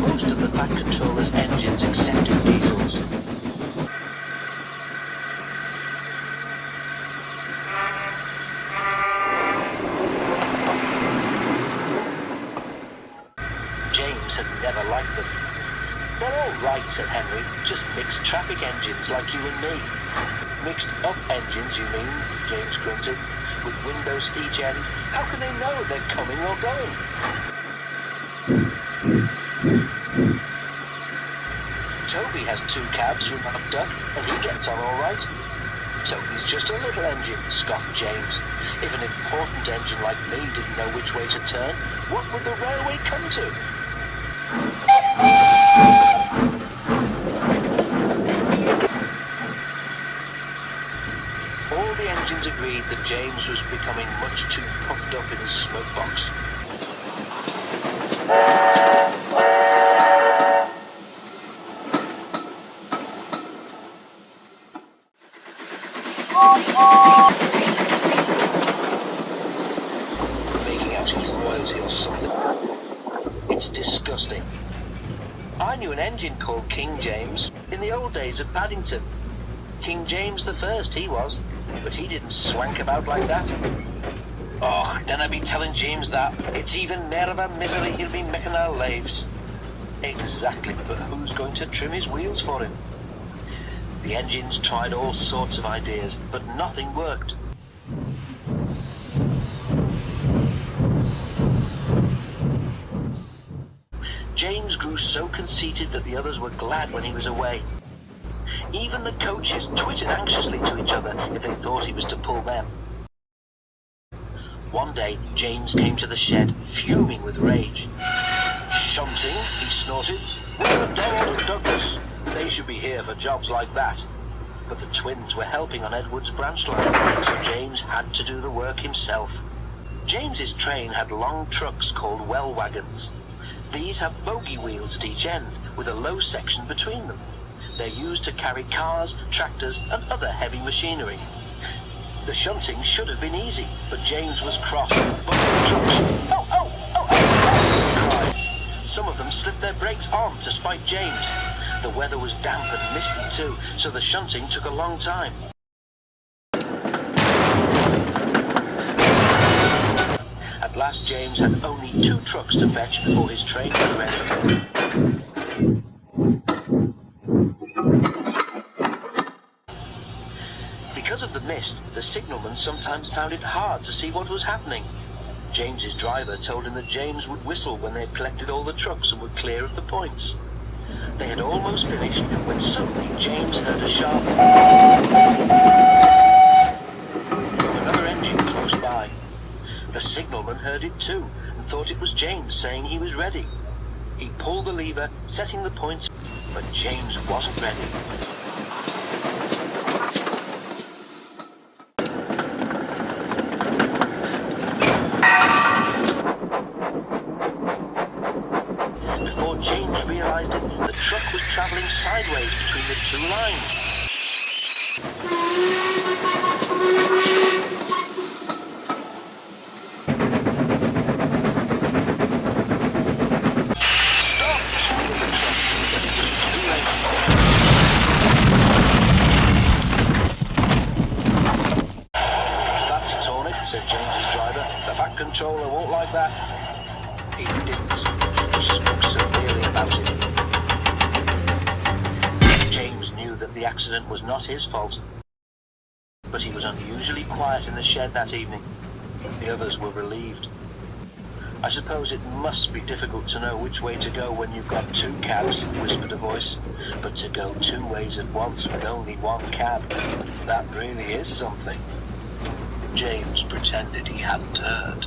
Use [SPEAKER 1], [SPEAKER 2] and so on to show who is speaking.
[SPEAKER 1] Most of the Fat Controller's engines accepted diesels. James had never liked them. "They're all right," said Henry, "just mixed traffic engines like you and me." "Mixed up engines, you mean?" James grunted. "With windows at each end, how can they know they're coming or going?" "Toby has 2 cabs," remarked Duck, "and he gets on all right." "Toby's just a little engine," scoffed James. "If an important engine like me didn't know which way to turn, what would the railway come to?" All the engines agreed that James was becoming much too puffed up in his smoke box. Making out his royalty or something. It's disgusting. I knew an engine called King James in the old days at Paddington. King James the First, he was, but he didn't swank about like that. "Oh, then I'd be telling James that. It's even more of a misery he'll be making our lives." "Exactly, but who's going to trim his wheels for him?" The engines tried all sorts of ideas, but nothing worked. James grew so conceited that the others were glad when he was away. Even the coaches twittered anxiously to each other if they thought he was to pull them. One day, James came to the shed, fuming with rage. "Shunting?" he snorted. "Where are Donald and Douglas? They should be here for jobs like that." But the twins were helping on Edward's branch line, so James had to do the work himself. James's train had long trucks called well wagons. These have bogie wheels at each end, with a low section between them. They're used to carry cars, tractors, and other heavy machinery. The shunting should have been easy, but James was cross. "But the trucks, oh, he cried. Some of them slipped their brakes on to spite James. The weather was damp and misty too, so the shunting took a long time. At last James had only 2 trucks to fetch before his train was ready. Because of the mist, the signalman sometimes found it hard to see what was happening. James's driver told him that James would whistle when they had collected all the trucks and were clear of the points. They had almost finished when suddenly James heard a sharp from another engine close by. The signalman heard it too and thought it was James saying he was ready. He pulled the lever, setting the points, but James wasn't ready. Before James realized it, the truck was traveling sideways between the 2 lines. "Stop!" screamed the truck, but it was too late. "That's torn it," said James's driver. "The Fat Controller won't like that." He didn't. He spoke severely about it. James knew that the accident was not his fault, but he was unusually quiet in the shed that evening. The others were relieved. "I suppose it must be difficult to know which way to go when you've got 2 cabs," whispered a voice. "But to go 2 ways at once with only 1 cab, that really is something." James pretended he hadn't heard.